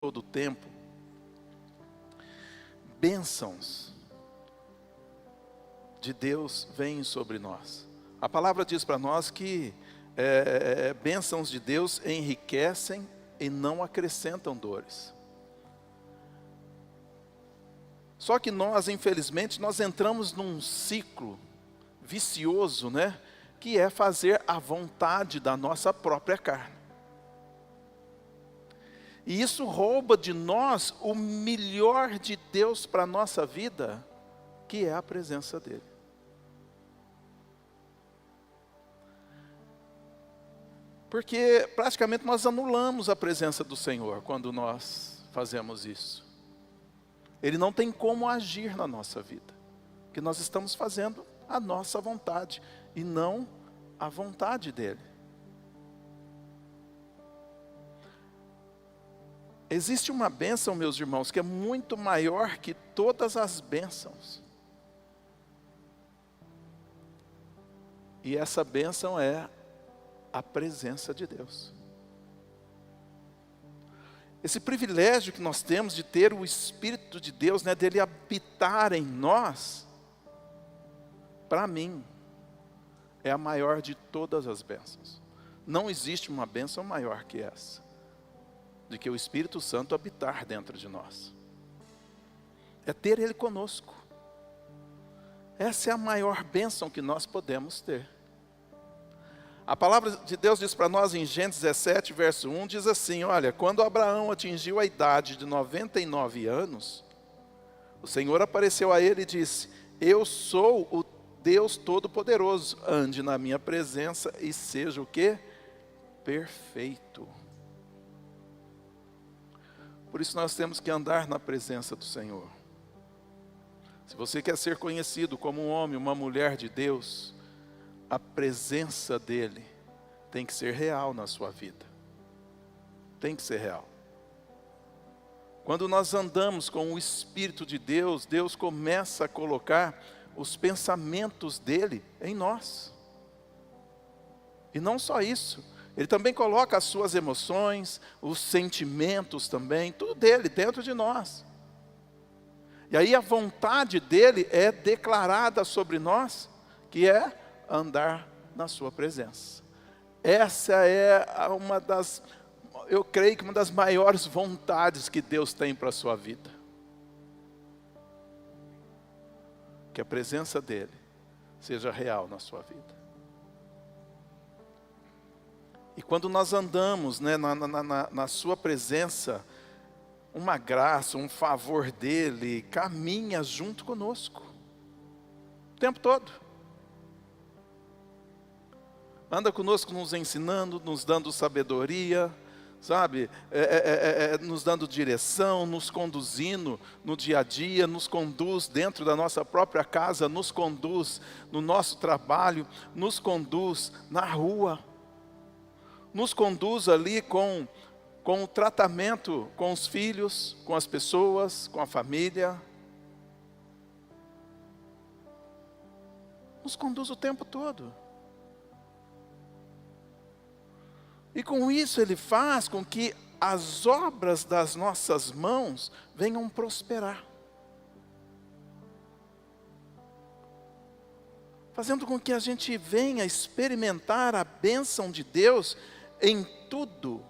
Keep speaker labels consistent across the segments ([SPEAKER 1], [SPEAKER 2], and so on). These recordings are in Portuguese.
[SPEAKER 1] todo o tempo, bênçãos de Deus vêm sobre nós. A palavra diz para nós que bênçãos de Deus enriquecem e não acrescentam dores. Só que nós, infelizmente, nós entramos num ciclo vicioso, né? Que é fazer a vontade da nossa própria carne. E isso rouba de nós o melhor de Deus para a nossa vida, que é a presença dEle. Porque praticamente nós anulamos a presença do Senhor quando nós fazemos isso. Ele não tem como agir na nossa vida, porque nós estamos fazendo a nossa vontade e não a vontade dEle. Existe uma bênção, meus irmãos, que é muito maior que todas as bênçãos. E essa bênção é a presença de Deus. Esse privilégio que nós temos de ter o Espírito de Deus, né, dele habitar em nós, para mim, é a maior de todas as bênçãos. Não existe uma bênção maior que essa, de que o Espírito Santo habitar dentro de nós. É ter Ele conosco. Essa é a maior bênção que nós podemos ter. A palavra de Deus diz para nós em Gênesis 17, verso 1, diz assim, olha, quando Abraão atingiu a idade de 99 anos, o Senhor apareceu a ele e disse, eu sou o Deus Todo-Poderoso, ande na minha presença e seja o quê? Perfeito. Por isso nós temos que andar na presença do Senhor. Se você quer ser conhecido como um homem, uma mulher de Deus, a presença dEle tem que ser real na sua vida. Tem que ser real. Quando nós andamos com o Espírito de Deus, Deus começa a colocar os pensamentos dEle em nós. E não só isso, Ele também coloca as suas emoções, os sentimentos também, tudo dEle dentro de nós. E aí a vontade dEle é declarada sobre nós, que é andar na sua presença. Essa é eu creio que uma das maiores vontades que Deus tem para a sua vida. Que a presença dEle seja real na sua vida. E quando nós andamos, né, na sua presença, uma graça, um favor dEle caminha junto conosco. O tempo todo. Anda conosco nos ensinando, nos dando sabedoria, sabe? Nos dando direção, nos conduzindo no dia a dia, nos conduz dentro da nossa própria casa, nos conduz no nosso trabalho, nos conduz na rua, nos conduz ali com o tratamento com os filhos, com as pessoas, com a família. Nos conduz o tempo todo. E com isso Ele faz com que as obras das nossas mãos venham prosperar. Fazendo com que a gente venha experimentar a bênção de Deus em tudo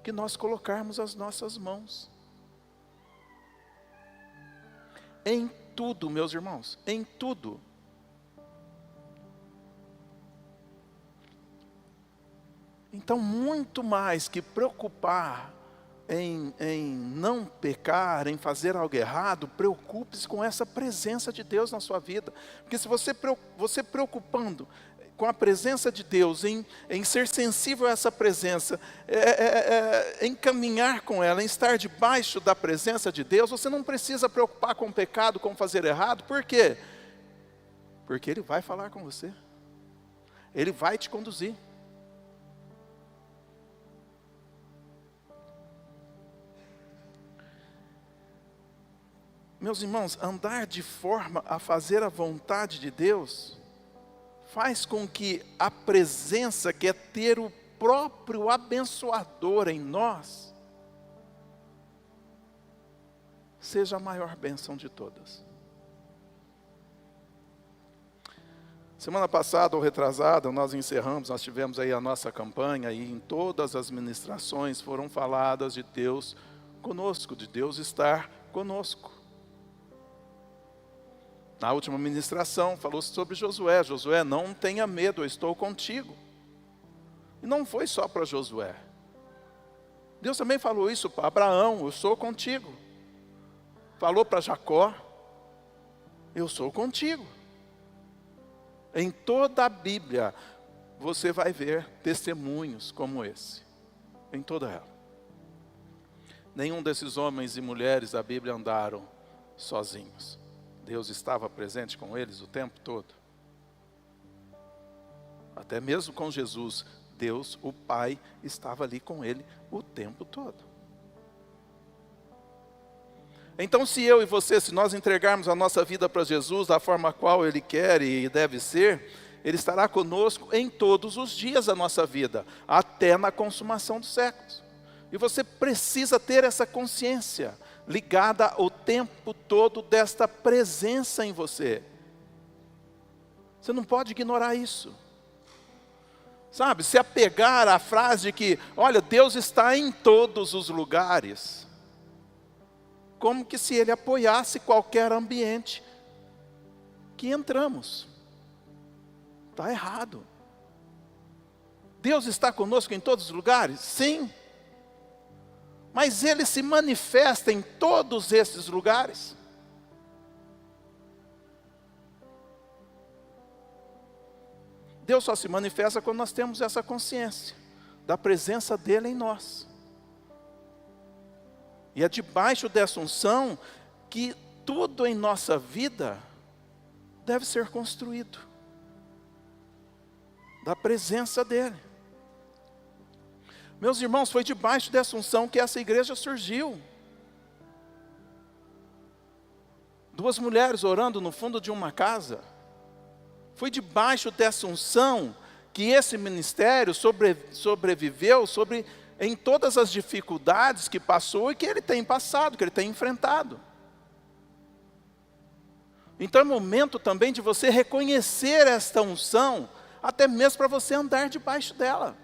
[SPEAKER 1] que nós colocarmos as nossas mãos. Em tudo, meus irmãos, em tudo. Então, muito mais que preocupar em não pecar, em fazer algo errado, preocupe-se com essa presença de Deus na sua vida. Porque se você preocupando com a presença de Deus, em ser sensível a essa presença, em caminhar com ela, em estar debaixo da presença de Deus, você não precisa preocupar com o pecado, com fazer errado. Por quê? Porque Ele vai falar com você. Ele vai te conduzir. Meus irmãos, andar de forma a fazer a vontade de Deus faz com que a presença, que é ter o próprio abençoador em nós, seja a maior bênção de todas. Semana passada ou retrasada, nós tivemos aí a nossa campanha, e em todas as ministrações foram faladas de Deus conosco, de Deus estar conosco. Na última ministração falou-se sobre Josué. Josué, não tenha medo, eu estou contigo. E não foi só para Josué. Deus também falou isso para Abraão, eu sou contigo. Falou para Jacó, eu sou contigo. Em toda a Bíblia, você vai ver testemunhos como esse. Em toda ela. Nenhum desses homens e mulheres da Bíblia andaram sozinhos. Deus estava presente com eles o tempo todo. Até mesmo com Jesus, Deus, o Pai, estava ali com ele o tempo todo. Então, se eu e você, se nós entregarmos a nossa vida para Jesus da forma qual Ele quer e deve ser, Ele estará conosco em todos os dias da nossa vida, até na consumação dos séculos. E você precisa ter essa consciência ligada o tempo todo desta presença em você. Você não pode ignorar isso. Sabe, se apegar à frase de que, olha, Deus está em todos os lugares, como que se Ele apoiasse qualquer ambiente que entramos. Está errado. Deus está conosco em todos os lugares? Sim. Mas Ele se manifesta em todos esses lugares? Deus só se manifesta quando nós temos essa consciência da presença dEle em nós. E é debaixo dessa unção que tudo em nossa vida deve ser construído. Da presença dEle. Meus irmãos, foi debaixo dessa unção que essa igreja surgiu. 2 mulheres orando no fundo de uma casa. Foi debaixo dessa unção que esse ministério sobreviveu em todas as dificuldades que passou e que ele tem passado, que ele tem enfrentado. Então é momento também de você reconhecer esta unção, até mesmo para você andar debaixo dela.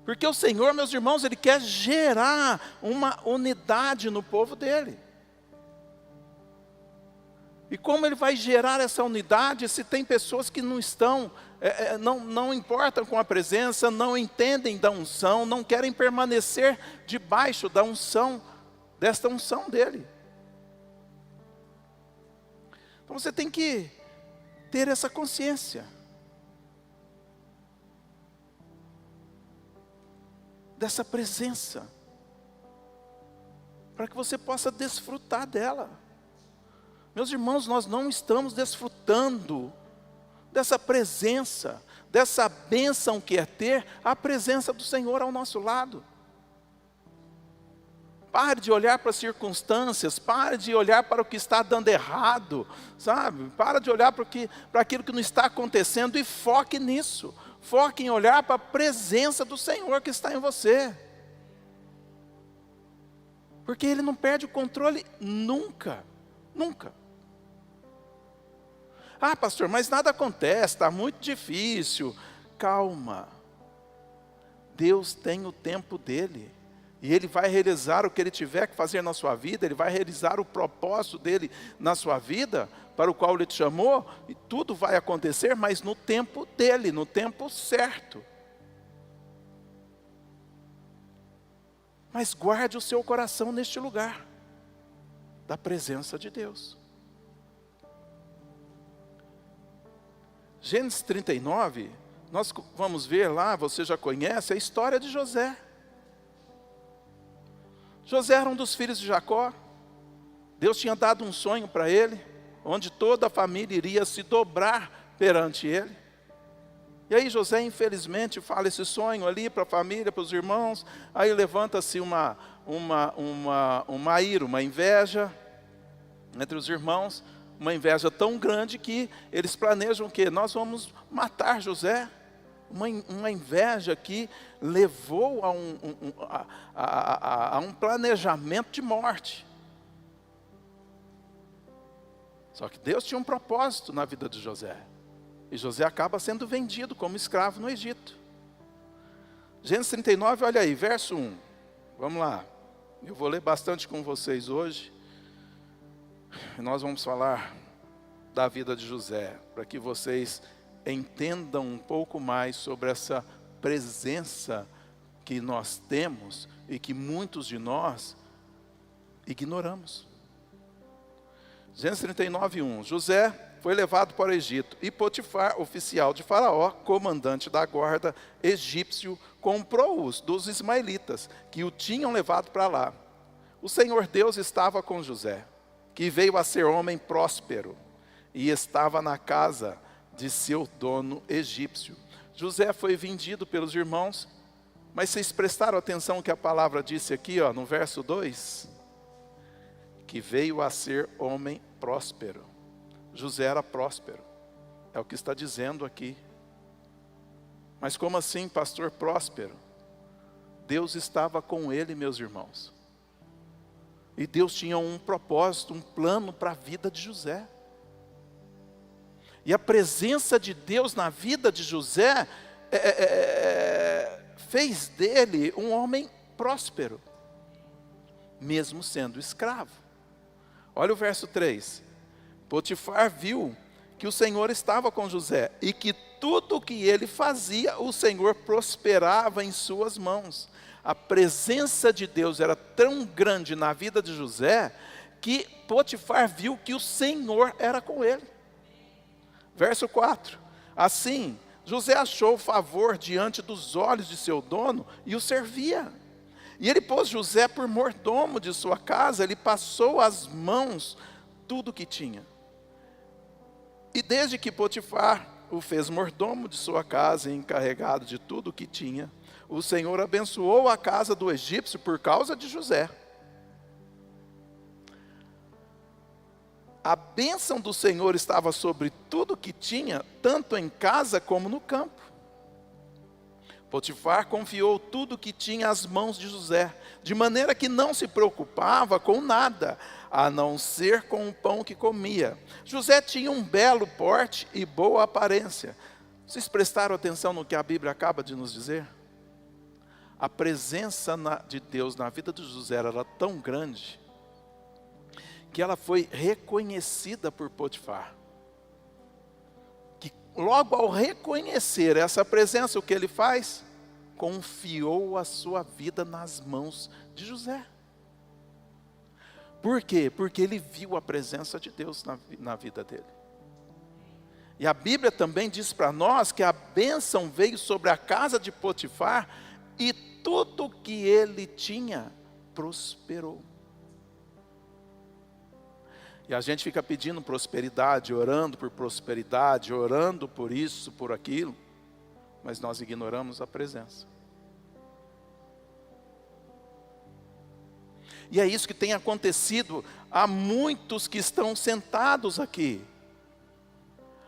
[SPEAKER 1] Porque o Senhor, meus irmãos, Ele quer gerar uma unidade no povo dEle. E como Ele vai gerar essa unidade se tem pessoas que não estão, não importam com a presença, não entendem da unção, não querem permanecer debaixo da unção, desta unção dEle. Então você tem que ter essa consciência. Dessa presença. Para que você possa desfrutar dela. Meus irmãos, nós não estamos desfrutando dessa presença, dessa bênção que é ter a presença do Senhor ao nosso lado. Pare de olhar para as circunstâncias, pare de olhar para o que está dando errado, sabe? Para de olhar para aquilo que não está acontecendo e foque nisso. Foque em olhar para a presença do Senhor que está em você. Porque Ele não perde o controle nunca, nunca. Ah, pastor, mas nada acontece, está muito difícil. Calma. Deus tem o tempo dEle. E Ele vai realizar o que Ele tiver que fazer na sua vida. Ele vai realizar o propósito dEle na sua vida, para o qual Ele te chamou. E tudo vai acontecer, mas no tempo dEle, no tempo certo. Mas guarde o seu coração neste lugar, da presença de Deus. Gênesis 39, nós vamos ver lá, você já conhece a história de José. José era um dos filhos de Jacó. Deus tinha dado um sonho para ele, onde toda a família iria se dobrar perante ele. E aí José, infelizmente, fala esse sonho ali para a família, para os irmãos. Aí levanta-se uma ira, uma inveja entre os irmãos. Uma inveja tão grande que eles planejam o quê? Nós vamos matar José. Uma inveja que levou a um planejamento de morte. Só que Deus tinha um propósito na vida de José. E José acaba sendo vendido como escravo no Egito. Gênesis 39, olha aí, verso 1. Vamos lá. Eu vou ler bastante com vocês hoje. E nós vamos falar da vida de José, para que vocês entendam um pouco mais sobre essa presença que nós temos e que muitos de nós ignoramos. Gênesis 39, 1. José foi levado para o Egito e Potifar, oficial de Faraó, comandante da guarda egípcio, comprou-os dos ismaelitas que o tinham levado para lá. O Senhor Deus estava com José, que veio a ser homem próspero e estava na casa de seu dono egípcio. José foi vendido pelos irmãos, mas vocês prestaram atenção que a palavra disse aqui, no verso 2? Que veio a ser homem próspero. José era próspero, é o que está dizendo aqui. Mas como assim, pastor, próspero? Deus estava com ele, meus irmãos. E Deus tinha um propósito, um plano para a vida de José. E a presença de Deus na vida de José fez dele um homem próspero, mesmo sendo escravo. Olha o verso 3. Potifar viu que o Senhor estava com José e que tudo o que ele fazia, o Senhor prosperava em suas mãos. A presença de Deus era tão grande na vida de José que Potifar viu que o Senhor era com ele. Verso 4. Assim, José achou favor diante dos olhos de seu dono e o servia. E ele pôs José por mordomo de sua casa, ele passou às mãos tudo o que tinha. E desde que Potifar o fez mordomo de sua casa e encarregado de tudo o que tinha, o Senhor abençoou a casa do egípcio por causa de José. A bênção do Senhor estava sobre tudo o que tinha, tanto em casa como no campo. Potifar confiou tudo o que tinha às mãos de José, de maneira que não se preocupava com nada, a não ser com o pão que comia. José tinha um belo porte e boa aparência. Vocês prestaram atenção no que a Bíblia acaba de nos dizer? A presença de Deus na vida de José era tão grande, que ela foi reconhecida por Potifar. Que logo ao reconhecer essa presença, o que ele faz? Confiou a sua vida nas mãos de José. Por quê? Porque ele viu a presença de Deus na vida dele. E a Bíblia também diz para nós que a bênção veio sobre a casa de Potifar e tudo que ele tinha prosperou. E a gente fica pedindo prosperidade, orando por prosperidade, orando por isso, por aquilo, mas nós ignoramos a presença. E é isso que tem acontecido a muitos que estão sentados aqui.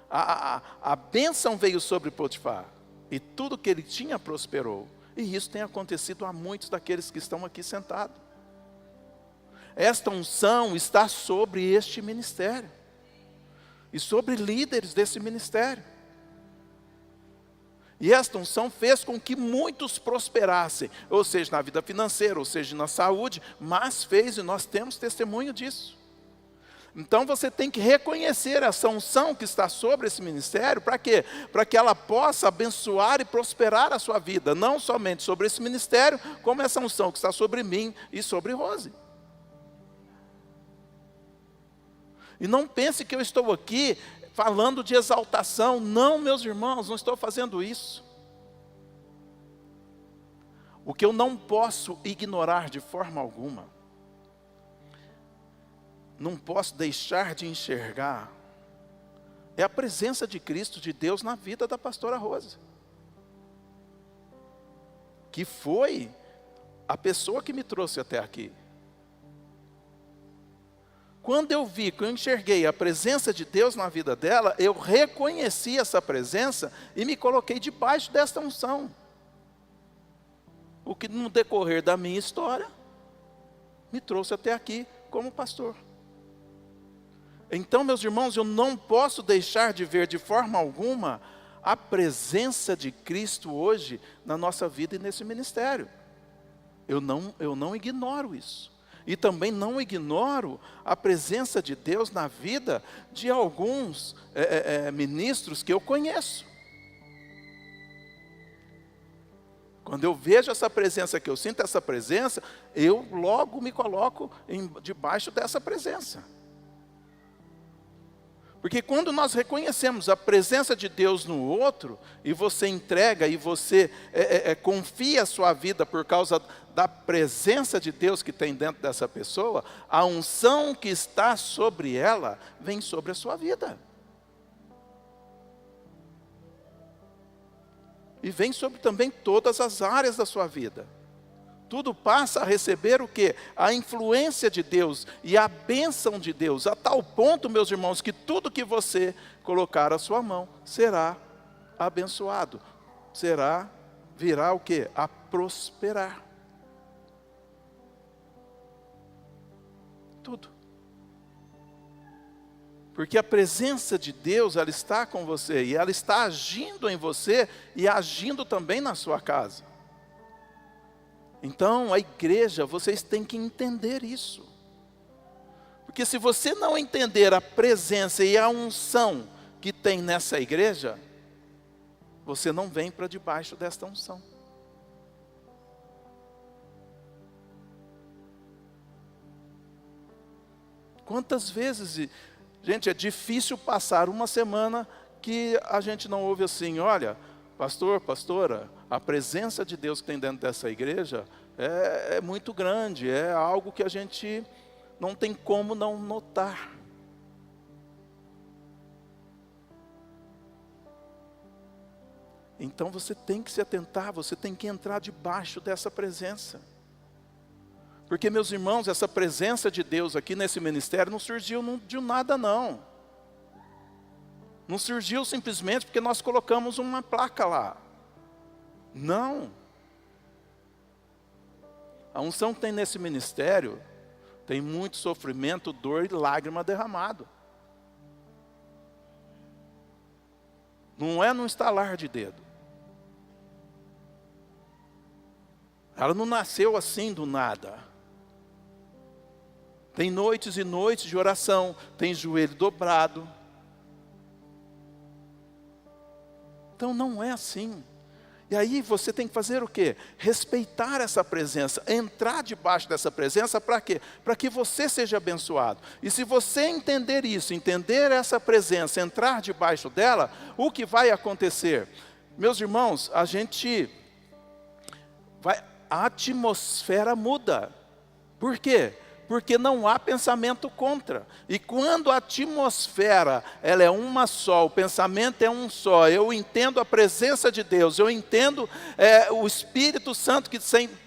[SPEAKER 1] A bênção veio sobre Potifar, e tudo que ele tinha prosperou. E isso tem acontecido a muitos daqueles que estão aqui sentados. Esta unção está sobre este ministério e sobre líderes desse ministério. E esta unção fez com que muitos prosperassem, ou seja, na vida financeira, ou seja, na saúde, mas fez, e nós temos testemunho disso. Então você tem que reconhecer essa unção que está sobre esse ministério, para quê? Para que ela possa abençoar e prosperar a sua vida, não somente sobre esse ministério, como essa unção que está sobre mim e sobre Rose. E não pense que eu estou aqui falando de exaltação. Não, meus irmãos, não estou fazendo isso. O que eu não posso ignorar de forma alguma, não posso deixar de enxergar, é a presença de Cristo, de Deus na vida da pastora Rose. Que foi a pessoa que me trouxe até aqui. Quando eu vi, quando eu enxerguei a presença de Deus na vida dela, eu reconheci essa presença e me coloquei debaixo desta unção. O que no decorrer da minha história me trouxe até aqui como pastor. Então, meus irmãos, eu não posso deixar de ver de forma alguma a presença de Cristo hoje na nossa vida e nesse ministério. Eu não ignoro isso. E também não ignoro a presença de Deus na vida de alguns ministros que eu conheço. Quando eu vejo essa presença, que eu sinto essa presença, eu logo me coloco debaixo dessa presença. Porque quando nós reconhecemos a presença de Deus no outro, e você entrega, e você confia a sua vida por causa da presença de Deus que tem dentro dessa pessoa, a unção que está sobre ela, vem sobre a sua vida. E vem sobre também todas as áreas da sua vida. Tudo passa a receber o quê? A influência de Deus e a bênção de Deus, a tal ponto, meus irmãos, que tudo que você colocar à sua mão será abençoado. Virá o quê? A prosperar. Tudo. Porque a presença de Deus, ela está com você, e ela está agindo em você, e agindo também na sua casa. Então, a igreja, vocês têm que entender isso. Porque se você não entender a presença e a unção que tem nessa igreja, você não vem para debaixo desta unção. Quantas vezes, gente, é difícil passar uma semana que a gente não ouve assim, olha, pastor, pastora, a presença de Deus que tem dentro dessa igreja é muito grande, é algo que a gente não tem como não notar. Então você tem que se atentar, você tem que entrar debaixo dessa presença. Porque, meus irmãos, essa presença de Deus aqui nesse ministério não surgiu de nada, não. Não surgiu simplesmente porque nós colocamos uma placa lá. Não. A unção que tem nesse ministério tem muito sofrimento, dor e lágrima derramado. Não é num estalar de dedo. Ela não nasceu assim do nada. Tem noites e noites de oração, tem joelho dobrado. Então não é assim. E aí você tem que fazer o quê? Respeitar essa presença, entrar debaixo dessa presença, para quê? Para que você seja abençoado. E se você entender isso, entender essa presença, entrar debaixo dela, o que vai acontecer? Meus irmãos, a atmosfera muda. Por quê? Porque não há pensamento contra. E quando a atmosfera ela é uma só, o pensamento é um só, eu entendo a presença de Deus, eu entendo o Espírito Santo que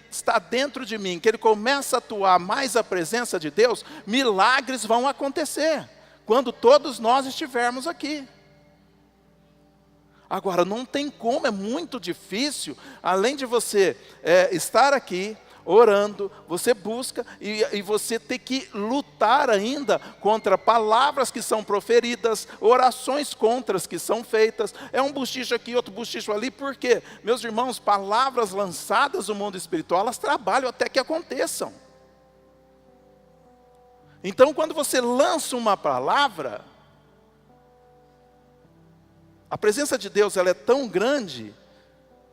[SPEAKER 1] está dentro de mim, que ele começa a atuar mais a presença de Deus, milagres vão acontecer, quando todos nós estivermos aqui. Agora, não tem como, é muito difícil, além de você estar aqui, orando, você busca e você tem que lutar ainda contra palavras que são proferidas, orações contras que são feitas, é um bochicho aqui, outro bochicho ali, por quê? Meus irmãos, palavras lançadas no mundo espiritual, elas trabalham até que aconteçam. Então, quando você lança uma palavra, a presença de Deus ela é tão grande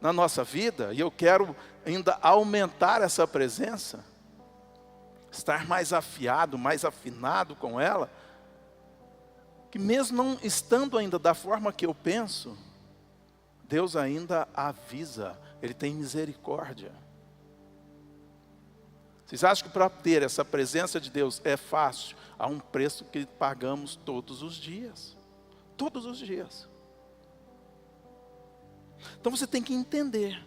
[SPEAKER 1] na nossa vida, e eu quero ainda aumentar essa presença, estar mais afiado, mais afinado com ela, que mesmo não estando ainda da forma que eu penso, Deus ainda avisa, Ele tem misericórdia. Vocês acham que para ter essa presença de Deus é fácil? Há um preço que pagamos todos os dias. Todos os dias. Então você tem que entender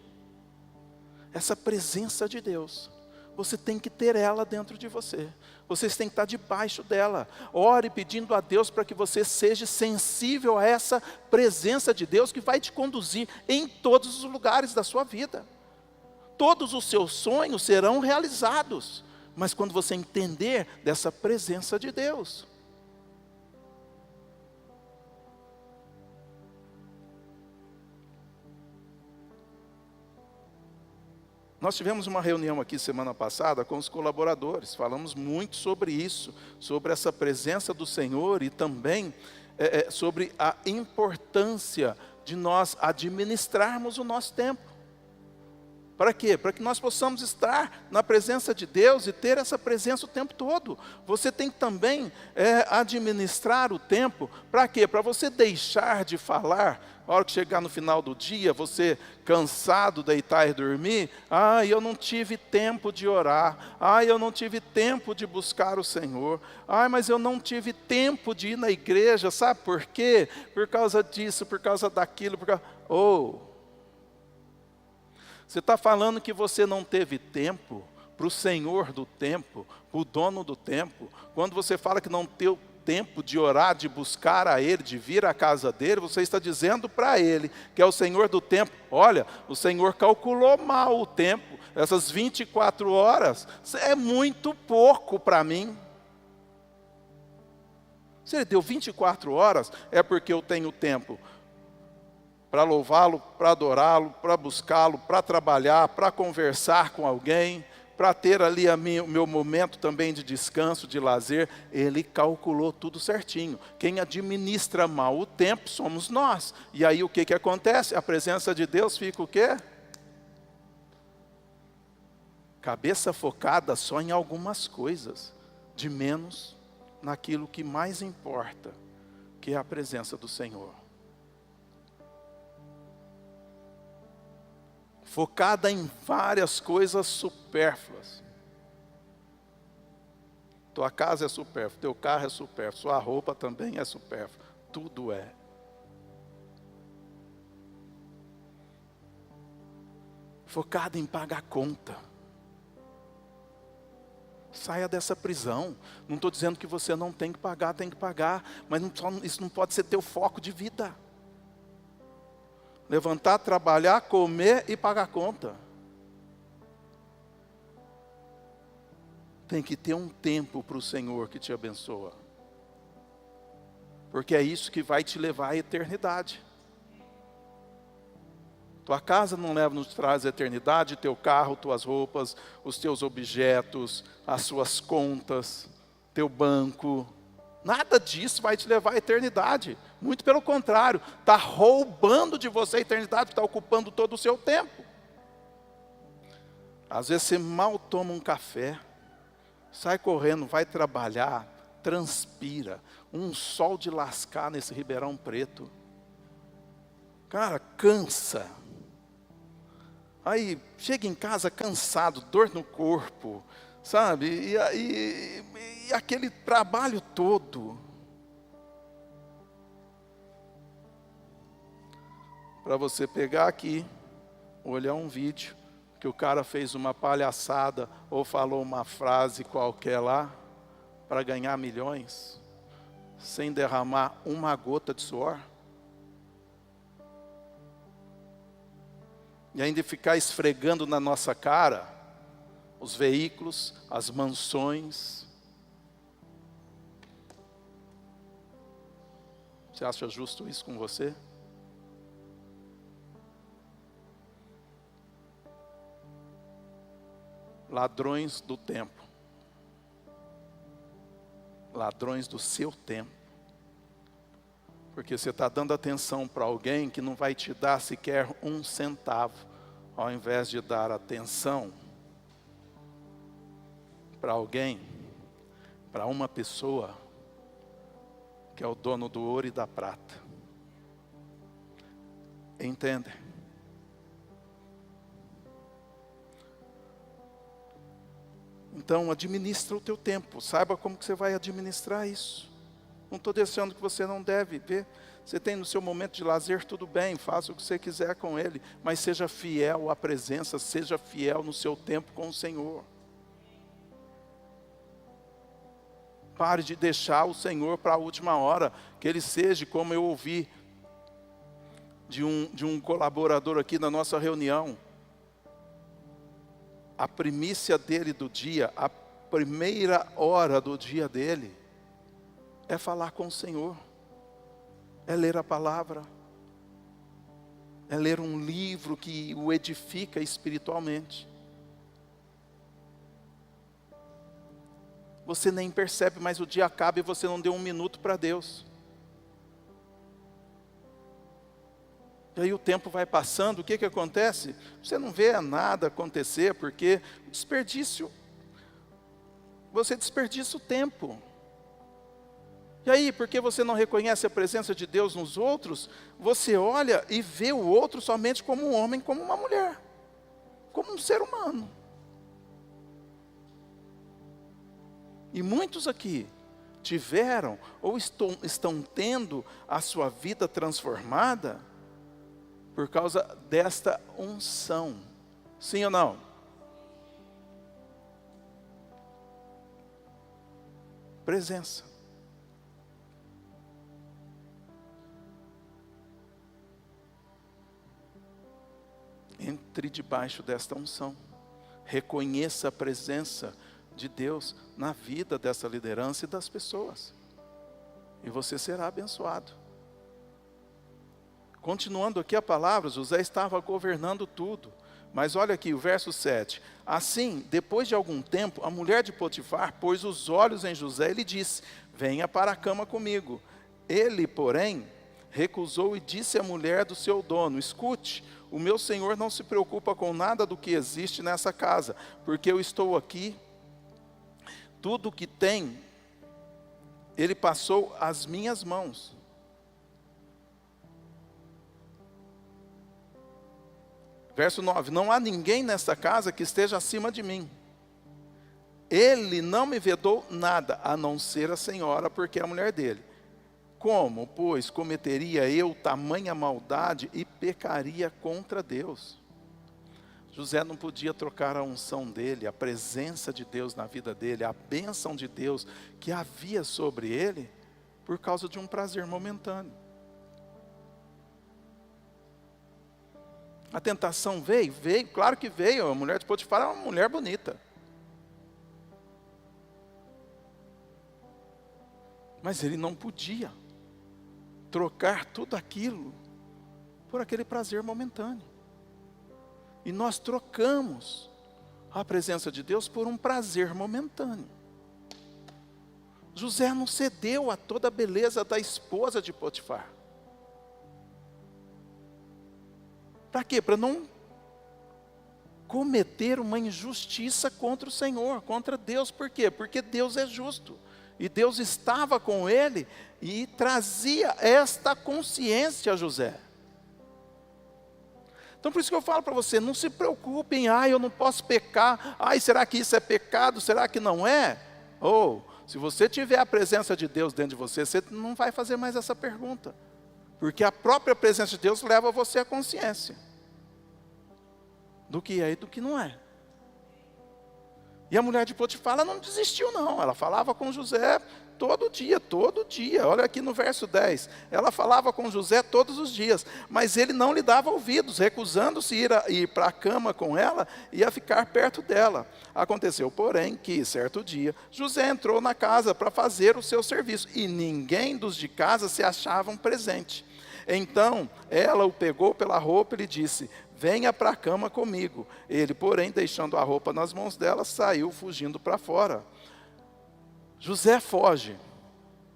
[SPEAKER 1] essa presença de Deus. Você tem que ter ela dentro de você. Vocês têm que estar debaixo dela. Ore pedindo a Deus para que você seja sensível a essa presença de Deus que vai te conduzir em todos os lugares da sua vida. Todos os seus sonhos serão realizados, mas quando você entender dessa presença de Deus. Nós tivemos uma reunião aqui semana passada com os colaboradores, falamos muito sobre isso, sobre essa presença do Senhor e também sobre a importância de nós administrarmos o nosso tempo. Para quê? Para que nós possamos estar na presença de Deus e ter essa presença o tempo todo. Você tem que também administrar o tempo. Para quê? Para você deixar de falar. A hora que chegar no final do dia, você cansado, deitar e dormir. Eu não tive tempo de orar. Eu não tive tempo de buscar o Senhor. Mas eu não tive tempo de ir na igreja. Sabe por quê? Por causa disso, por causa daquilo. Você está falando que você não teve tempo para o Senhor do tempo, para o dono do tempo. Quando você fala que não teve tempo de orar, de buscar a Ele, de vir à casa dEle, você está dizendo para Ele, que é o Senhor do tempo, olha, o Senhor calculou mal o tempo, essas 24 horas é muito pouco para mim. Se Ele deu 24 horas, é porque eu tenho tempo para louvá-lo, para adorá-lo, para buscá-lo, para trabalhar, para conversar com alguém, para ter ali o meu momento também de descanso, de lazer. Ele calculou tudo certinho. Quem administra mal o tempo somos nós. E aí o que acontece? A presença de Deus fica o quê? Cabeça focada só em algumas coisas, de menos naquilo que mais importa, que é a presença do Senhor. Focada em várias coisas supérfluas. Tua casa é supérflua, teu carro é supérfluo, sua roupa também é supérflua. Tudo é. Focada em pagar conta. Saia dessa prisão. Não estou dizendo que você não tem que pagar, mas isso não pode ser teu foco de vida. Levantar, trabalhar, comer e pagar conta. Tem que ter um tempo para o Senhor que te abençoa. Porque é isso que vai te levar à eternidade. Tua casa não nos traz a eternidade, teu carro, tuas roupas, os teus objetos, as suas contas, teu banco. Nada disso vai te levar à eternidade. Muito pelo contrário, está roubando de você a eternidade, está ocupando todo o seu tempo. Às vezes você mal toma um café, sai correndo, vai trabalhar, transpira, um sol de lascar nesse Ribeirão Preto. Cara, cansa. Aí chega em casa cansado, dor no corpo, sabe? E aquele trabalho todo. Para você pegar aqui, olhar um vídeo, que o cara fez uma palhaçada, ou falou uma frase qualquer lá, para ganhar milhões, sem derramar uma gota de suor. E ainda ficar esfregando na nossa cara, os veículos, as mansões. Você acha justo isso com você? Ladrões do tempo. Ladrões do seu tempo. Porque você está dando atenção para alguém que não vai te dar sequer um centavo, ao invés de dar atenção para alguém, para uma pessoa, que é o dono do ouro e da prata. Entende? Então, administra o teu tempo. Saiba como que você vai administrar isso. Não estou deixando que você não deve ver. Você tem no seu momento de lazer, tudo bem. Faça o que você quiser com ele. Mas seja fiel à presença. Seja fiel no seu tempo com o Senhor. Pare de deixar o Senhor para a última hora. Que Ele seja, como eu ouvi de um colaborador aqui na nossa reunião. A primícia dele do dia, a primeira hora do dia dele, é falar com o Senhor. É ler a palavra. É ler um livro que o edifica espiritualmente. Você nem percebe, mas o dia acaba e você não deu um minuto para Deus. E aí o tempo vai passando, o que acontece? Você não vê nada acontecer, porque você desperdiça o tempo. E aí, porque você não reconhece a presença de Deus nos outros, você olha e vê o outro somente como um homem, como uma mulher, como um ser humano. E muitos aqui tiveram ou estão tendo a sua vida transformada por causa desta unção. Sim ou não? Presença. Entre debaixo desta unção. Reconheça a presença de Deus na vida dessa liderança e das pessoas. E você será abençoado. Continuando aqui a palavra, José estava governando tudo. Mas olha aqui o verso 7. Assim, depois de algum tempo, a mulher de Potifar pôs os olhos em José e lhe disse: venha para a cama comigo. Ele, porém, recusou e disse à mulher do seu dono: escute, o meu senhor não se preocupa com nada do que existe nessa casa, porque eu estou aqui. Tudo o que tem, ele passou às minhas mãos. Verso 9, não há ninguém nesta casa que esteja acima de mim. Ele não me vedou nada, a não ser a senhora, porque é a mulher dele. Como, pois, cometeria eu tamanha maldade e pecaria contra Deus? José não podia trocar a unção dele, a presença de Deus na vida dele, a bênção de Deus que havia sobre ele, por causa de um prazer momentâneo. A tentação veio, claro que veio. A mulher de Potifar era uma mulher bonita. Mas ele não podia trocar tudo aquilo por aquele prazer momentâneo. E nós trocamos a presença de Deus por um prazer momentâneo. José não cedeu a toda a beleza da esposa de Potifar. Para quê? Para não cometer uma injustiça contra o Senhor, contra Deus. Por quê? Porque Deus é justo. E Deus estava com ele e trazia esta consciência a José. Então por isso que eu falo para você, não se preocupe em, eu não posso pecar, será que isso é pecado, será que não é? Ou, se você tiver a presença de Deus dentro de você, você não vai fazer mais essa pergunta. Porque a própria presença de Deus leva você à consciência do que é e do que não é. E a mulher de Potifar, ela não desistiu não, ela falava com José todo dia. Olha aqui no verso 10, ela falava com José todos os dias, mas ele não lhe dava ouvidos, recusando-se ir para a cama com ela e a ficar perto dela. Aconteceu, porém, que certo dia, José entrou na casa para fazer o seu serviço, e ninguém dos de casa se achavam presente. Então, ela o pegou pela roupa e lhe disse: venha para a cama comigo. Ele, porém, deixando a roupa nas mãos dela, saiu fugindo para fora. José foge,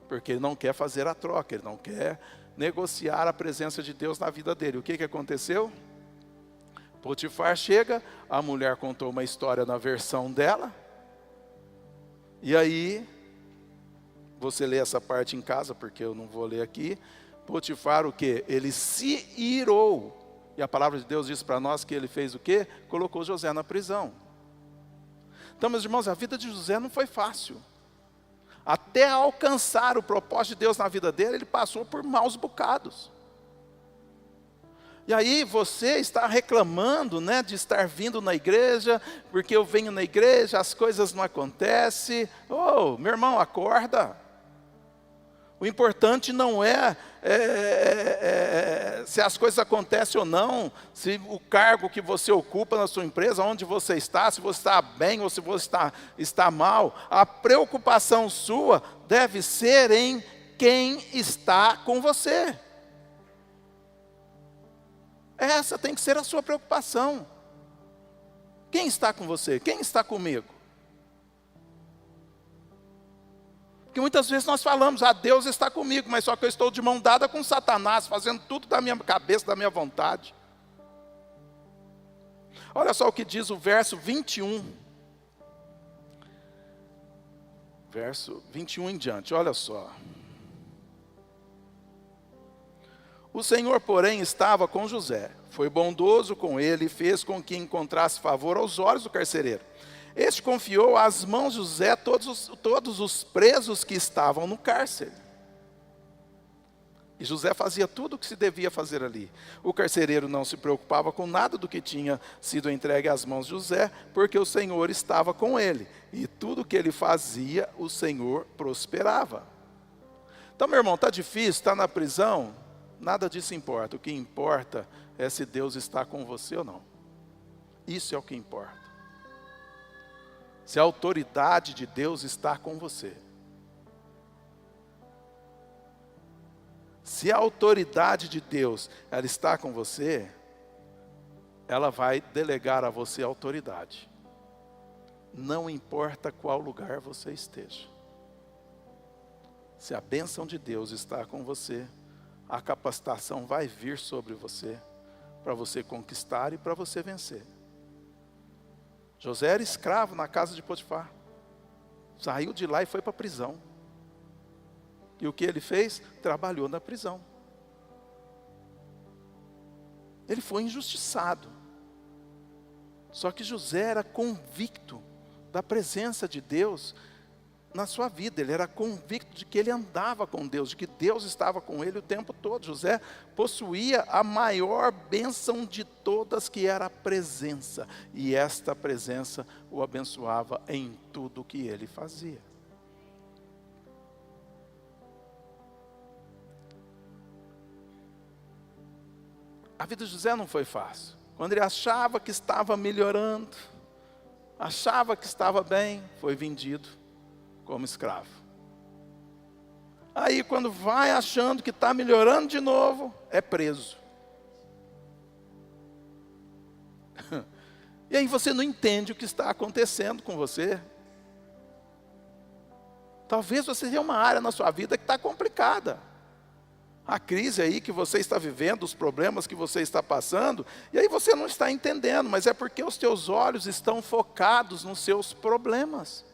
[SPEAKER 1] porque ele não quer fazer a troca, ele não quer negociar a presença de Deus na vida dele. O que aconteceu? Potifar chega, a mulher contou uma história na versão dela, e aí, você lê essa parte em casa, porque eu não vou ler aqui. Potifar o quê? Ele se irou. E a palavra de Deus diz para nós que ele fez o quê? Colocou José na prisão. Então, meus irmãos, a vida de José não foi fácil. Até alcançar o propósito de Deus na vida dele, ele passou por maus bocados. E aí você está reclamando, né, de estar vindo na igreja, porque eu venho na igreja, as coisas não acontecem. Oh, meu irmão, acorda. O importante não se as coisas acontecem ou não, se o cargo que você ocupa na sua empresa, onde você está, se você está bem ou se você está mal. A preocupação sua deve ser em quem está com você. Essa tem que ser a sua preocupação. Quem está com você? Quem está comigo? Porque muitas vezes nós falamos, Deus está comigo, mas só que eu estou de mão dada com Satanás, fazendo tudo da minha cabeça, da minha vontade. Olha só o que diz o verso 21. Verso 21 em diante, olha só. O Senhor, porém, estava com José, foi bondoso com ele e fez com que encontrasse favor aos olhos do carcereiro. Este confiou às mãos de José todos os presos que estavam no cárcere. E José fazia tudo o que se devia fazer ali. O carcereiro não se preocupava com nada do que tinha sido entregue às mãos de José, porque o Senhor estava com ele. E tudo que ele fazia, o Senhor prosperava. Então, meu irmão, está difícil, está na prisão? Nada disso importa. O que importa é se Deus está com você ou não. Isso é o que importa. Se a autoridade de Deus está com você. Se a autoridade de Deus ela está com você, ela vai delegar a você a autoridade. Não importa qual lugar você esteja. Se a bênção de Deus está com você, a capacitação vai vir sobre você, para você conquistar e para você vencer. José era escravo na casa de Potifar. Saiu de lá e foi para a prisão. E o que ele fez? Trabalhou na prisão. Ele foi injustiçado. Só que José era convicto da presença de Deus na sua vida. Ele era convicto de que ele andava com Deus, de que Deus estava com ele o tempo todo. José possuía a maior bênção de todas, que era a presença. E esta presença o abençoava em tudo o que ele fazia. A vida de José não foi fácil. Quando ele achava que estava melhorando, achava que estava bem, foi vendido como escravo. Aí quando vai achando que está melhorando de novo, é preso. E aí você não entende o que está acontecendo com você. Talvez você tenha uma área na sua vida que está complicada. A crise aí que você está vivendo, os problemas que você está passando, e aí você não está entendendo, mas é porque os teus olhos estão focados nos seus problemas.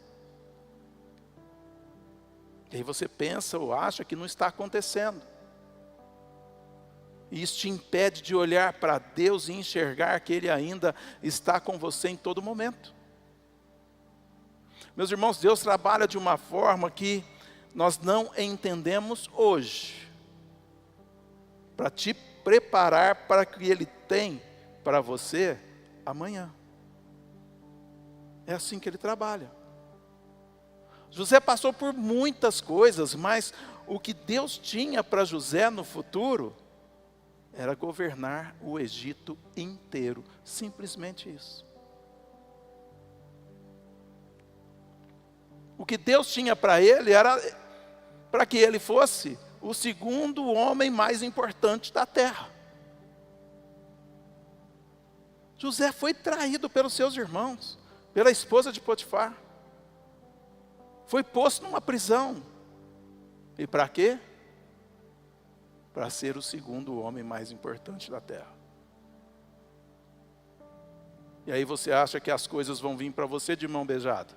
[SPEAKER 1] E aí você pensa ou acha que não está acontecendo. E isso te impede de olhar para Deus e enxergar que Ele ainda está com você em todo momento. Meus irmãos, Deus trabalha de uma forma que nós não entendemos hoje, para te preparar para o que Ele tem para você amanhã. É assim que Ele trabalha. José passou por muitas coisas, mas o que Deus tinha para José no futuro era governar o Egito inteiro. Simplesmente isso. O que Deus tinha para ele era para que ele fosse o segundo homem mais importante da terra. José foi traído pelos seus irmãos, pela esposa de Potifar. Foi posto numa prisão. E para quê? Para ser o segundo homem mais importante da terra. E aí você acha que as coisas vão vir para você de mão beijada?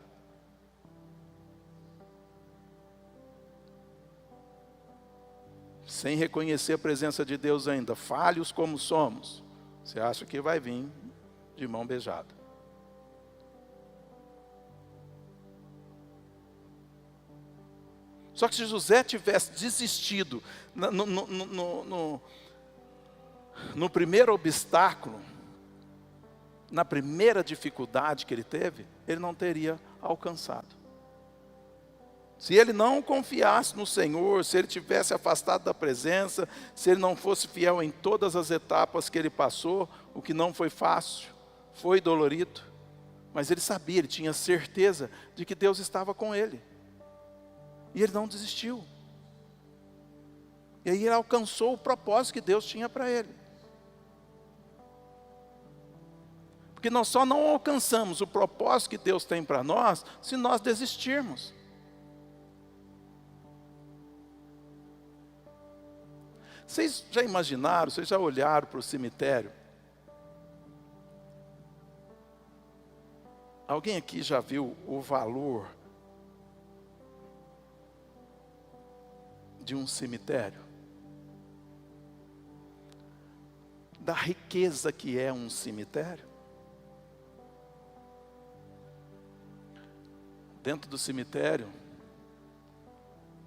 [SPEAKER 1] Sem reconhecer a presença de Deus ainda, falhos como somos, você acha que vai vir de mão beijada. Só que se José tivesse desistido no primeiro obstáculo, na primeira dificuldade que ele teve, ele não teria alcançado. Se ele não confiasse no Senhor, se ele tivesse afastado da presença, se ele não fosse fiel em todas as etapas que ele passou, o que não foi fácil, foi dolorido, mas ele sabia, ele tinha certeza de que Deus estava com ele. E ele não desistiu. E aí ele alcançou o propósito que Deus tinha para ele. Porque nós só não alcançamos o propósito que Deus tem para nós se nós desistirmos. Vocês já imaginaram, vocês já olharam para o cemitério? Alguém aqui já viu o valor de um cemitério? Da riqueza que é um cemitério? Dentro do cemitério,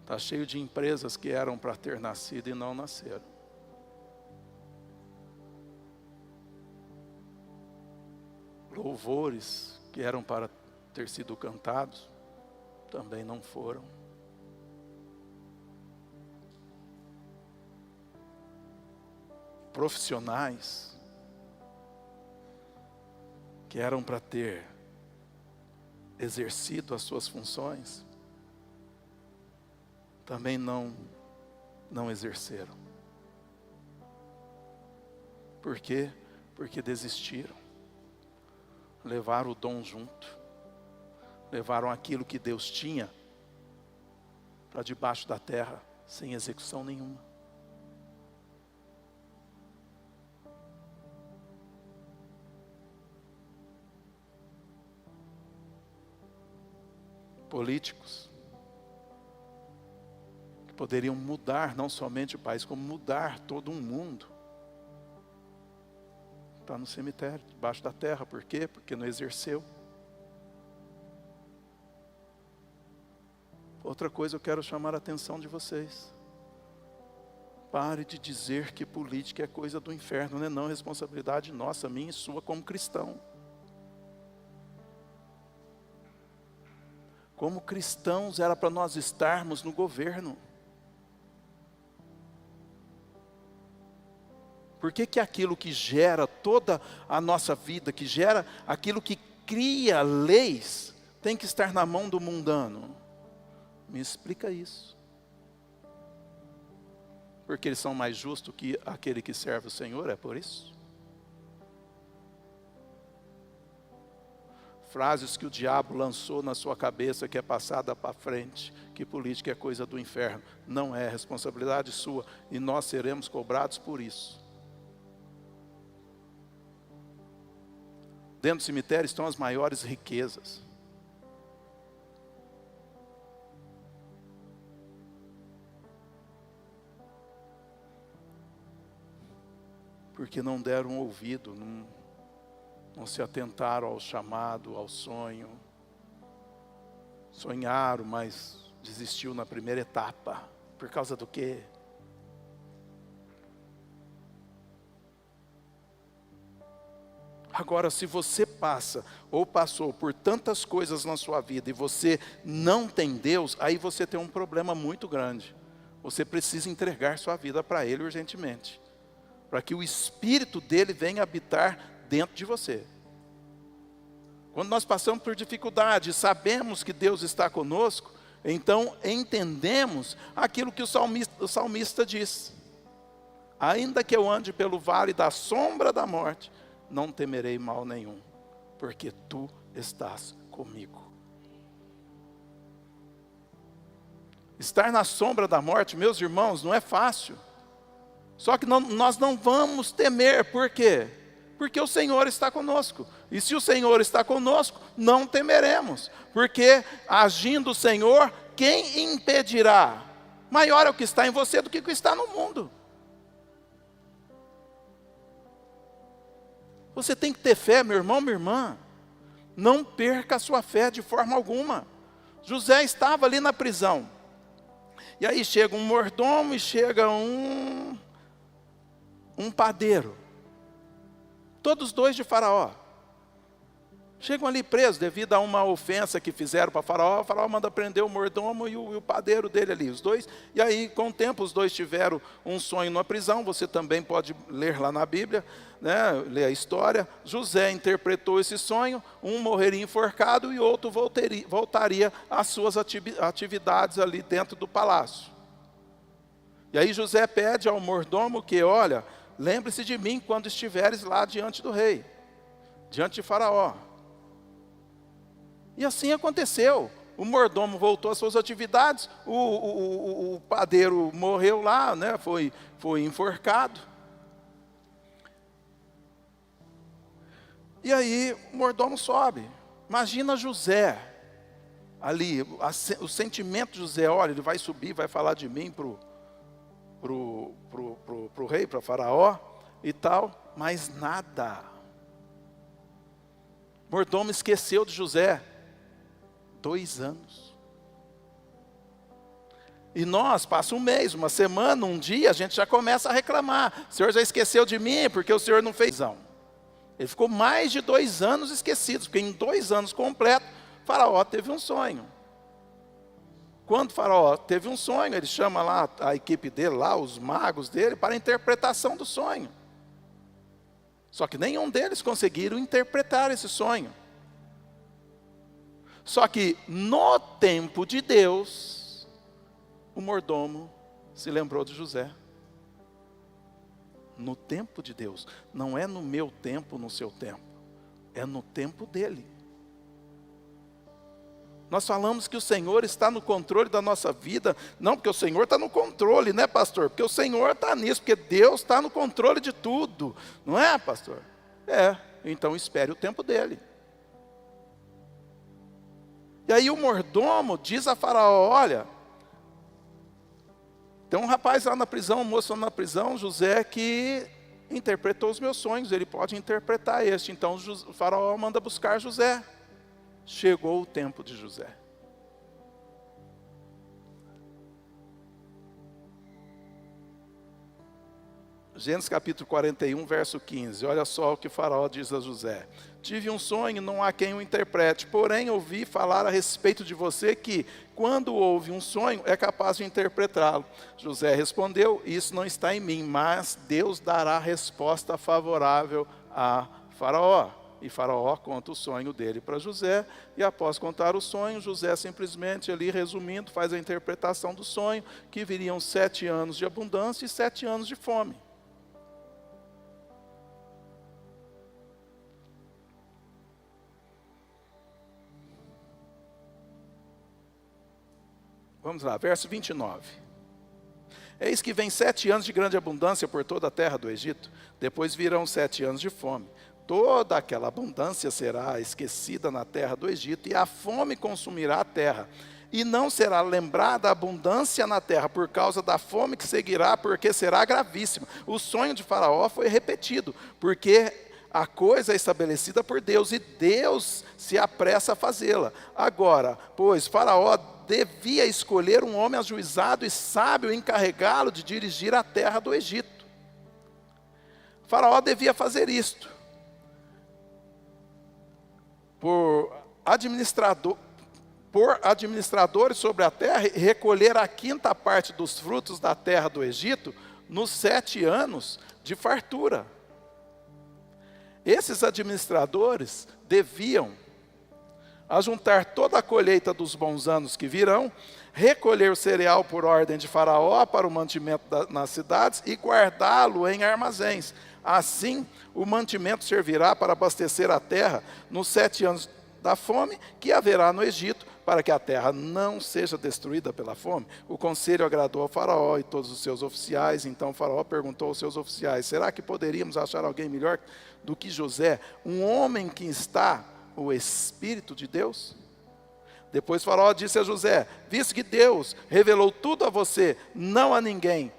[SPEAKER 1] está cheio de empresas que eram para ter nascido e não nasceram. Louvores que eram para ter sido cantados, também não foram. Profissionais que eram para ter exercido as suas funções, também não exerceram. Por quê? Porque desistiram. Levaram o dom junto. Levaram aquilo que Deus tinha para debaixo da terra, sem execução nenhuma. Políticos que poderiam mudar não somente o país, como mudar todo um mundo, está no cemitério, debaixo da terra. Por quê? Porque não exerceu. Outra coisa eu quero chamar a atenção de vocês. Pare de dizer que política é coisa do inferno, não é não, responsabilidade nossa, minha e sua como cristão. Como cristãos era para nós estarmos no governo. Por que que aquilo que gera toda a nossa vida, que gera aquilo que cria leis, tem que estar na mão do mundano? Me explica isso. Porque eles são mais justos que aquele que serve o Senhor, é por isso? Frases que o diabo lançou na sua cabeça, que é passada para frente, que política é coisa do inferno. Não é responsabilidade sua, e nós seremos cobrados por isso. Dentro do cemitério estão as maiores riquezas. Porque não deram ouvido, não se atentaram ao chamado, ao sonho. Sonharam, mas desistiu na primeira etapa. Por causa do quê? Agora, se você passa ou passou por tantas coisas na sua vida e você não tem Deus, aí você tem um problema muito grande. Você precisa entregar sua vida para Ele urgentemente, para que o Espírito dele venha habitar dentro de você. Quando nós passamos por dificuldade, sabemos que Deus está conosco, então entendemos aquilo que o salmista diz. Ainda que eu ande pelo vale da sombra da morte, não temerei mal nenhum, porque tu estás comigo. Estar na sombra da morte, meus irmãos, não é fácil. Só que nós não vamos temer, por quê? Porque o Senhor está conosco. E se o Senhor está conosco, não temeremos. Porque agindo o Senhor, quem impedirá? Maior é o que está em você do que o que está no mundo. Você tem que ter fé, meu irmão, minha irmã. Não perca a sua fé de forma alguma. José estava ali na prisão. E aí chega um mordomo e chega um um padeiro. Todos dois de Faraó. Chegam ali presos devido a uma ofensa que fizeram para Faraó. O Faraó manda prender o mordomo e o padeiro dele ali, os dois. E aí, com o tempo, os dois tiveram um sonho na prisão. Você também pode ler lá na Bíblia, né? Ler a história. José interpretou esse sonho. Um morreria enforcado e outro voltaria às suas atividades ali dentro do palácio. E aí José pede ao mordomo que, olha, lembre-se de mim quando estiveres lá diante do rei, diante de Faraó. E assim aconteceu. O mordomo voltou às suas atividades, o padeiro morreu lá, né? Foi enforcado. E aí o mordomo sobe. Imagina José ali, o sentimento de José, olha, ele vai subir, vai falar de mim pro rei, para Faraó e tal, mas nada. O mordomo esqueceu de José. 2 anos. E nós, passa um mês, uma semana, um dia, a gente já começa a reclamar. O Senhor já esqueceu de mim, porque o Senhor não fez. Ele ficou mais de 2 anos esquecido, porque em 2 anos completos, Faraó teve um sonho. Quando Faraó teve um sonho, ele chama lá a equipe dele, lá, os magos dele, para a interpretação do sonho. Só que nenhum deles conseguiram interpretar esse sonho. Só que no tempo de Deus, o mordomo se lembrou de José. No tempo de Deus. Não é no meu tempo, no seu tempo. É no tempo dele. Nós falamos que o Senhor está no controle da nossa vida. Não, porque o Senhor está no controle, né, pastor? Porque o Senhor está nisso, porque Deus está no controle de tudo. Não é, pastor? É, então espere o tempo dele. E aí o mordomo diz a Faraó, olha, tem um rapaz lá na prisão, um moço lá na prisão, José, que interpretou os meus sonhos, ele pode interpretar este. Então o Faraó manda buscar José. Chegou o tempo de José. Gênesis capítulo 41, verso 15. Olha só o que Faraó diz a José. Tive um sonho, não há quem o interprete. Porém, ouvi falar a respeito de você que, quando ouve um sonho, é capaz de interpretá-lo. José respondeu, isso não está em mim, mas Deus dará resposta favorável a Faraó. E Faraó conta o sonho dele para José. E após contar o sonho, José simplesmente ali, resumindo, faz a interpretação do sonho, que viriam 7 anos de abundância e 7 anos de fome. Vamos lá, verso 29. Eis que vem 7 anos de grande abundância por toda a terra do Egito. Depois virão 7 anos de fome. Toda aquela abundância será esquecida na terra do Egito, e a fome consumirá a terra. E não será lembrada a abundância na terra por causa da fome que seguirá, porque será gravíssima. O sonho de Faraó foi repetido, porque a coisa é estabelecida por Deus, e Deus se apressa a fazê-la. Agora, pois Faraó devia escolher um homem ajuizado e sábio, encarregá-lo de dirigir a terra do Egito. Faraó devia fazer isto. Por administradores sobre a terra, e recolher a 5ª parte dos frutos da terra do Egito, nos 7 anos de fartura. Esses administradores deviam ajuntar toda a colheita dos bons anos que virão, recolher o cereal por ordem de Faraó para o mantimento nas cidades e guardá-lo em armazéns. Assim, o mantimento servirá para abastecer a terra nos 7 anos da fome que haverá no Egito, para que a terra não seja destruída pela fome. O conselho agradou ao Faraó e todos os seus oficiais. Então o Faraó perguntou aos seus oficiais, será que poderíamos achar alguém melhor do que José, um homem que está o Espírito de Deus? Depois Faraó disse a José, visto que Deus revelou tudo a você, não há ninguém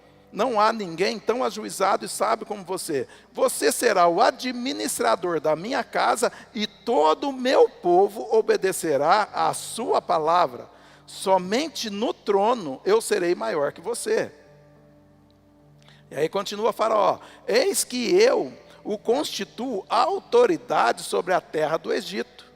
[SPEAKER 1] tão ajuizado e sábio como você. Você será o administrador da minha casa e todo o meu povo obedecerá à sua palavra. Somente no trono eu serei maior que você. E aí continua Faraó: eis que eu o constituo autoridade sobre a terra do Egito.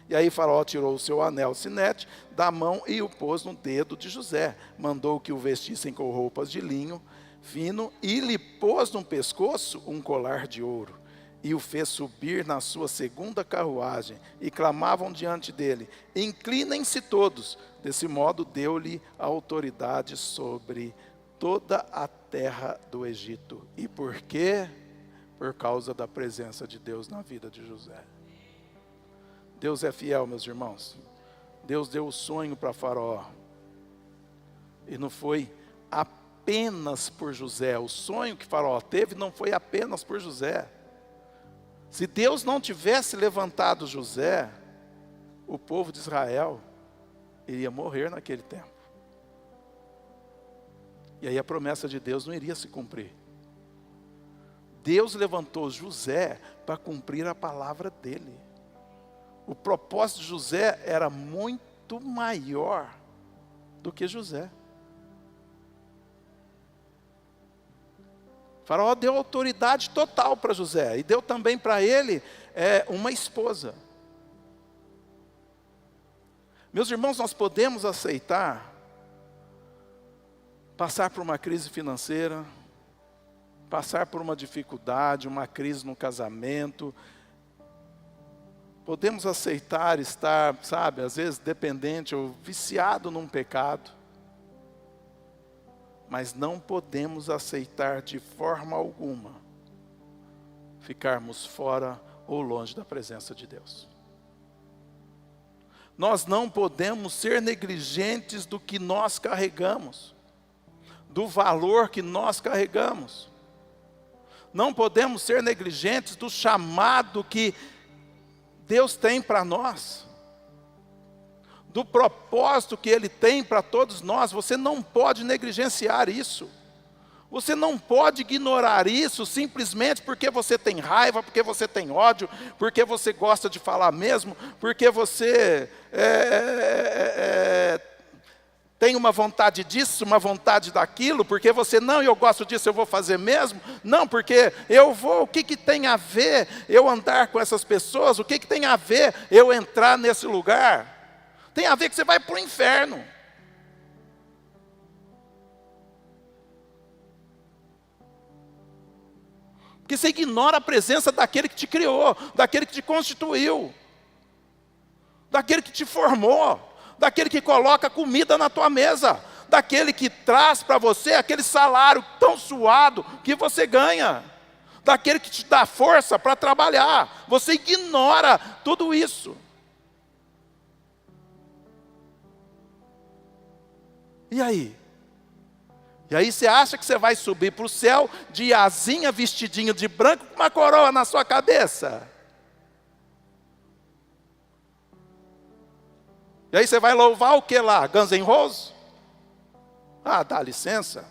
[SPEAKER 1] E aí Faraó tirou o seu anel sinete da mão e o pôs no dedo de José. Mandou que o vestissem com roupas de linho fino e lhe pôs no pescoço um colar de ouro. E o fez subir na sua segunda carruagem. E clamavam diante dele: inclinem-se todos. Desse modo deu-lhe a autoridade sobre toda a terra do Egito. E por quê? Por causa da presença de Deus na vida de José. Deus é fiel, meus irmãos. Deus deu o sonho para Faraó. E não foi apenas por José. O sonho que Faraó teve não foi apenas por José. Se Deus não tivesse levantado José, o povo de Israel iria morrer naquele tempo. E aí a promessa de Deus não iria se cumprir. Deus levantou José para cumprir a palavra dele. O propósito de José era muito maior do que José. Faraó deu autoridade total para José e deu também para ele uma esposa. Meus irmãos, nós podemos aceitar passar por uma crise financeira, passar por uma dificuldade, uma crise no casamento. Podemos aceitar estar, sabe, às vezes dependente ou viciado num pecado. Mas não podemos aceitar de forma alguma ficarmos fora ou longe da presença de Deus. Nós não podemos ser negligentes do que nós carregamos, do valor que nós carregamos. Não podemos ser negligentes do chamado que Deus tem para nós, do propósito que Ele tem para todos nós. Você não pode negligenciar isso. Você não pode ignorar isso simplesmente porque você tem raiva, porque você tem ódio, porque você gosta de falar mesmo, porque você tem uma vontade disso, uma vontade daquilo, porque você, não, eu gosto disso, eu vou fazer mesmo. Não, porque eu vou, o que tem a ver eu andar com essas pessoas? O que tem a ver eu entrar nesse lugar? Tem a ver que você vai para o inferno. Porque você ignora a presença daquele que te criou, daquele que te constituiu, daquele que te formou, daquele que coloca comida na tua mesa, daquele que traz para você aquele salário tão suado que você ganha, daquele que te dá força para trabalhar. Você ignora tudo isso. E aí? E aí você acha que você vai subir para o céu de asinha, vestidinho de branco, com uma coroa na sua cabeça? E aí você vai louvar o que lá? Guns N' Roses? Ah, dá licença.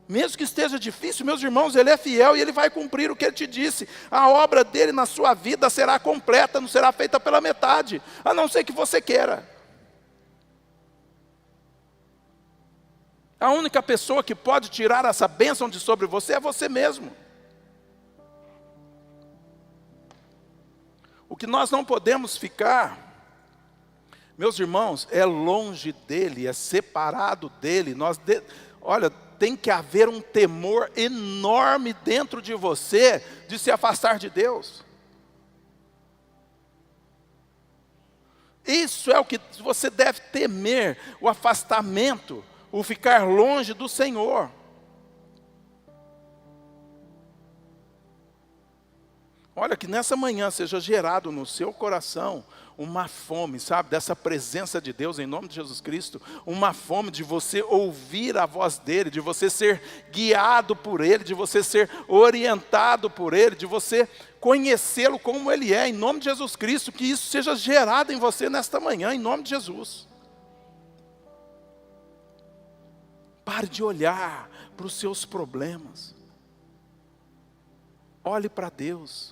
[SPEAKER 1] Mesmo que esteja difícil, meus irmãos, Ele é fiel e Ele vai cumprir o que Ele te disse. A obra dEle na sua vida será completa, não será feita pela metade, a não ser que você queira. A única pessoa que pode tirar essa bênção de sobre você é você mesmo. O que nós não podemos ficar, meus irmãos, é longe dEle, é separado dEle. Olha, tem que haver um temor enorme dentro de você de se afastar de Deus. Isso é o que você deve temer, o afastamento, o ficar longe do Senhor. Olha, que nessa manhã seja gerado no seu coração uma fome, sabe, dessa presença de Deus em nome de Jesus Cristo, uma fome de você ouvir a voz dEle, de você ser guiado por Ele, de você ser orientado por Ele, de você conhecê-lo como Ele é, em nome de Jesus Cristo, que isso seja gerado em você nesta manhã, em nome de Jesus. Pare de olhar para os seus problemas, olhe para Deus.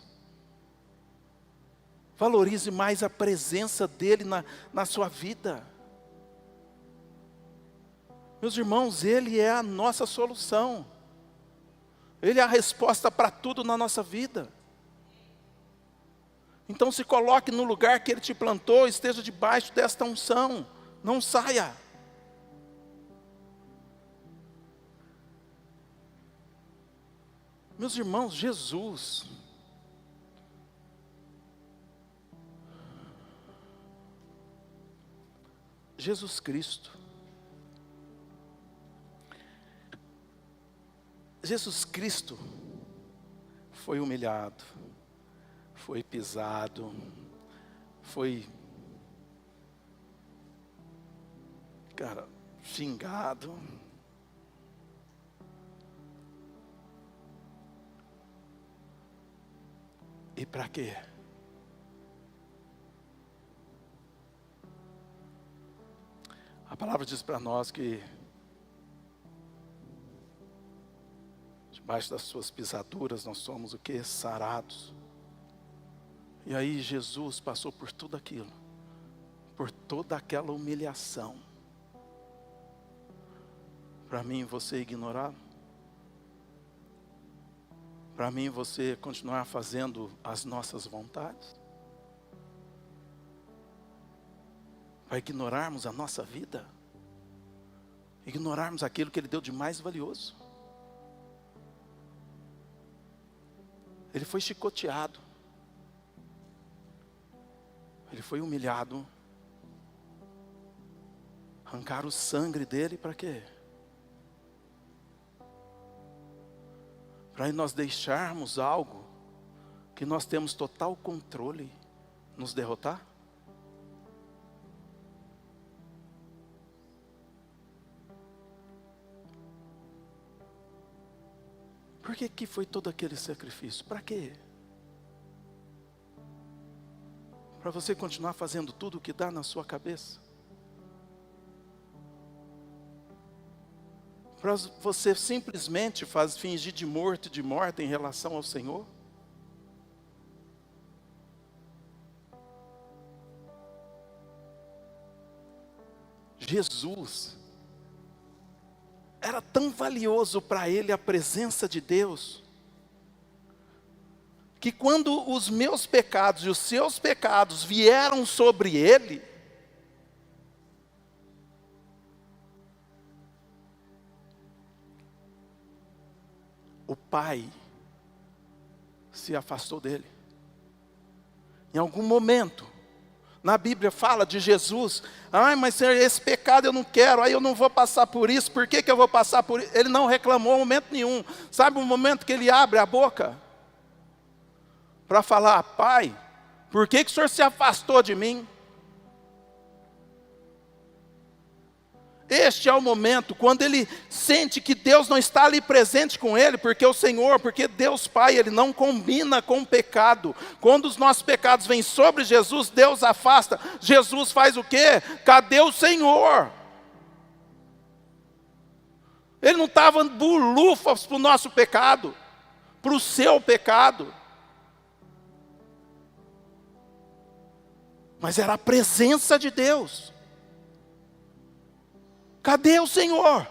[SPEAKER 1] Valorize mais a presença dEle na sua vida. Meus irmãos, Ele é a nossa solução. Ele é a resposta para tudo na nossa vida. Então se coloque no lugar que Ele te plantou, esteja debaixo desta unção. Não saia. Meus irmãos, Jesus Cristo. Jesus Cristo foi humilhado, foi pisado, foi, xingado. E para quê? A palavra diz para nós que debaixo das suas pisaduras nós somos o quê? Sarados. E aí Jesus passou por tudo aquilo, por toda aquela humilhação, para mim e você ignorá-lo, para mim e você continuar fazendo as nossas vontades, para ignorarmos a nossa vida, ignorarmos aquilo que Ele deu de mais valioso. Ele foi chicoteado, Ele foi humilhado, arrancaram o sangue dele para quê? Para nós deixarmos algo que nós temos total controle, nos derrotar? Por que foi todo aquele sacrifício? Para quê? Para você continuar fazendo tudo o que dá na sua cabeça? Para você simplesmente fingir de morto e de morta em relação ao Senhor? Jesus, era tão valioso para Ele a presença de Deus, que quando os meus pecados e os seus pecados vieram sobre Ele, o Pai se afastou dele. Em algum momento, na Bíblia fala de Jesus, mas Senhor, esse pecado eu não quero, aí eu não vou passar por isso, por que eu vou passar por isso? Ele não reclamou em momento nenhum. Sabe o momento que ele abre a boca? Para falar, Pai, por que o Senhor se afastou de mim? Este é o momento quando ele sente que Deus não está ali presente com ele, porque Deus Pai, Ele não combina com o pecado. Quando os nossos pecados vêm sobre Jesus, Deus afasta. Jesus faz o quê? Cadê o Senhor? Ele não estava bulufas para o nosso pecado, para o seu pecado. Mas era a presença de Deus. Cadê o Senhor?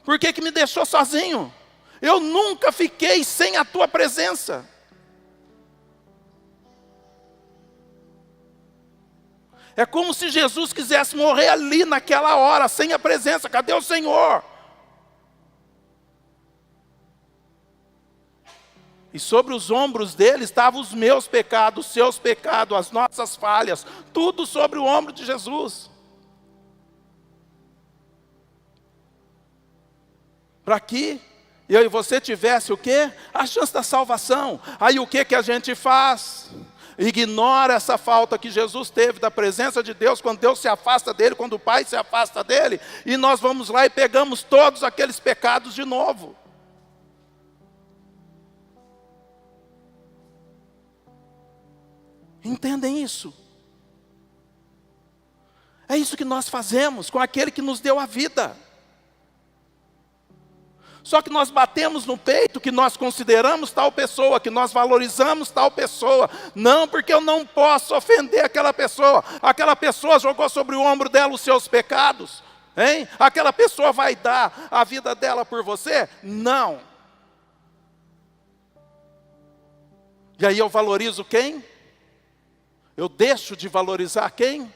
[SPEAKER 1] Por que me deixou sozinho? Eu nunca fiquei sem a tua presença. É como se Jesus quisesse morrer ali naquela hora, sem a presença. Cadê o Senhor? E sobre os ombros dele estavam os meus pecados, os seus pecados, as nossas falhas, tudo sobre o ombro de Jesus. Para que eu e você tivesse o quê? A chance da salvação. Aí o que a gente faz? Ignora essa falta que Jesus teve da presença de Deus, quando Deus se afasta dele, quando o Pai se afasta dele, e nós vamos lá e pegamos todos aqueles pecados de novo. Entendem isso? É isso que nós fazemos com aquele que nos deu a vida. Só que nós batemos no peito que nós consideramos tal pessoa, que nós valorizamos tal pessoa. Não, porque eu não posso ofender aquela pessoa. Aquela pessoa jogou sobre o ombro dela os seus pecados. Hein? Aquela pessoa vai dar a vida dela por você? Não. E aí eu valorizo quem? Eu deixo de valorizar quem?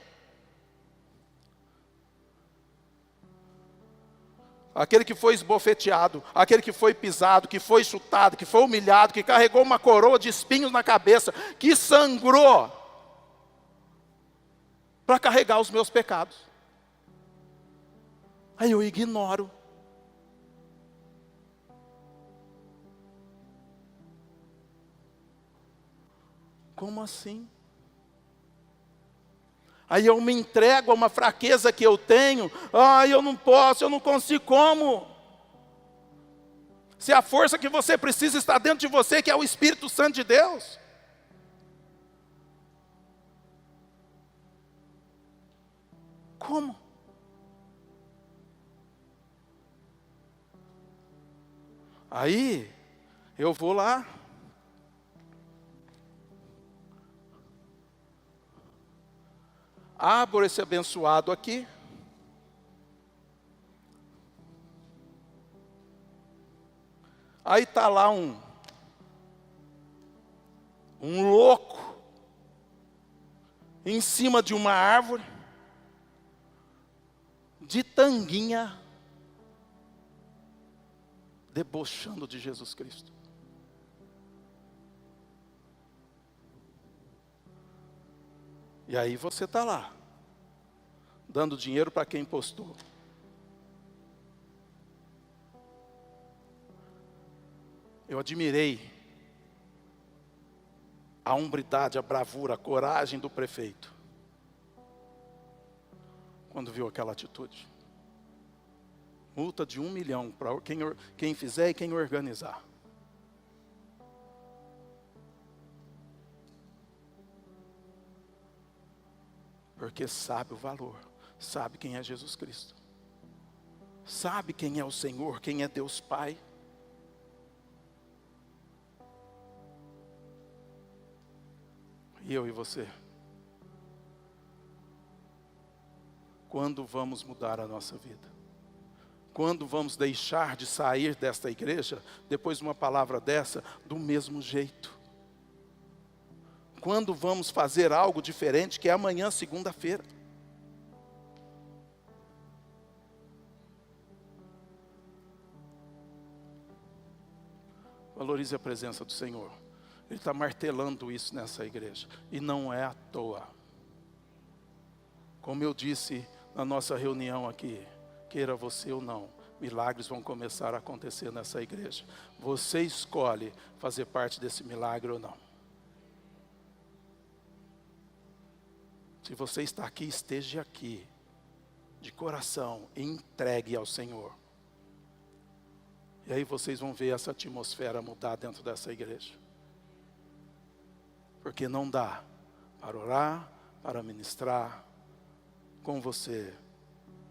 [SPEAKER 1] Aquele que foi esbofeteado, aquele que foi pisado, que foi chutado, que foi humilhado, que carregou uma coroa de espinhos na cabeça, que sangrou para carregar os meus pecados. Aí eu ignoro. Como assim? Aí eu me entrego a uma fraqueza que eu tenho. Eu não posso, eu não consigo. Como? Se a força que você precisa está dentro de você, que é o Espírito Santo de Deus. Como? Aí eu vou lá. Abro esse abençoado aqui. Aí está lá um louco em cima de uma árvore, de tanguinha, debochando de Jesus Cristo. E aí você está lá, dando dinheiro para quem postou. Eu admirei a hombridade, a bravura, a coragem do prefeito, quando viu aquela atitude. Multa de 1 milhão para quem fizer e quem organizar. Porque sabe o valor, sabe quem é Jesus Cristo, sabe quem é o Senhor, quem é Deus Pai. E eu e você, quando vamos mudar a nossa vida? Quando vamos deixar de sair desta igreja, depois de uma palavra dessa, do mesmo jeito? Quando vamos fazer algo diferente, que é amanhã, segunda-feira? Valorize a presença do Senhor. Ele está martelando isso nessa igreja. E não é à toa. Como eu disse na nossa reunião aqui, queira você ou não, milagres vão começar a acontecer nessa igreja. Você escolhe fazer parte desse milagre ou não. Se você está aqui, esteja aqui, de coração, e entregue ao Senhor. E aí vocês vão ver essa atmosfera mudar dentro dessa igreja. Porque não dá para orar, para ministrar, com você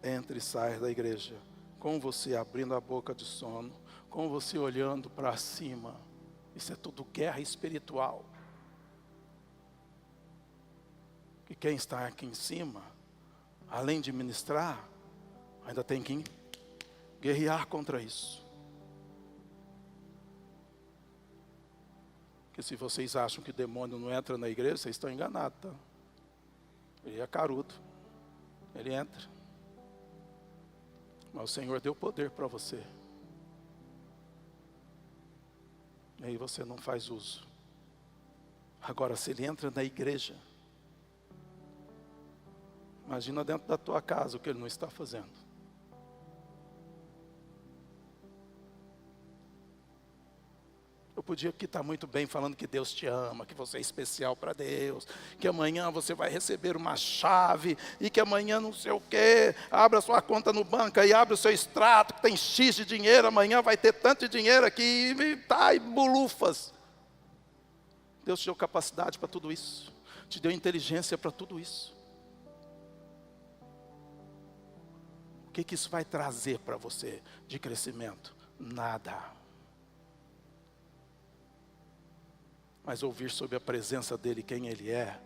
[SPEAKER 1] entra e sai da igreja, com você abrindo a boca de sono, com você olhando para cima. Isso é tudo guerra espiritual. E quem está aqui em cima, além de ministrar, ainda tem que guerrear contra isso. Porque se vocês acham que demônio não entra na igreja, vocês estão enganados, tá? Ele é carudo, ele entra. Mas o Senhor deu poder para você. E aí você não faz uso. Agora, se ele entra na igreja, imagina dentro da tua casa o que ele não está fazendo. Eu podia aqui estar muito bem falando que Deus te ama, que você é especial para Deus, que amanhã você vai receber uma chave, e que amanhã não sei o quê, abra sua conta no banco e abre o seu extrato, que tem X de dinheiro, amanhã vai ter tanto de dinheiro aqui, e bulufas. Deus te deu capacidade para tudo isso, te deu inteligência para tudo isso. O que isso vai trazer para você de crescimento? nada. Mas ouvir sobre a presença dele, quem ele é,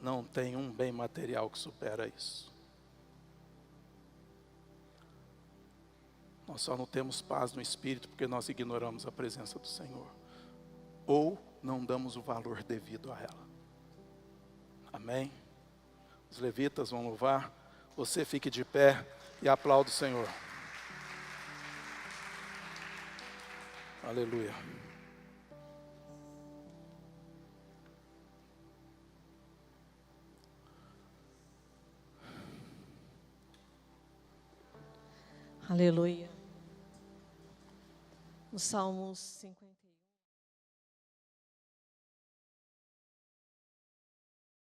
[SPEAKER 1] não tem um bem material que supera isso. Nós só não temos paz no Espírito porque nós ignoramos a presença do Senhor. Ou não damos o valor devido a ela. Amém? Os levitas vão louvar. Você fique de pé e aplaude o Senhor. Aleluia.
[SPEAKER 2] Aleluia. O Salmos 50.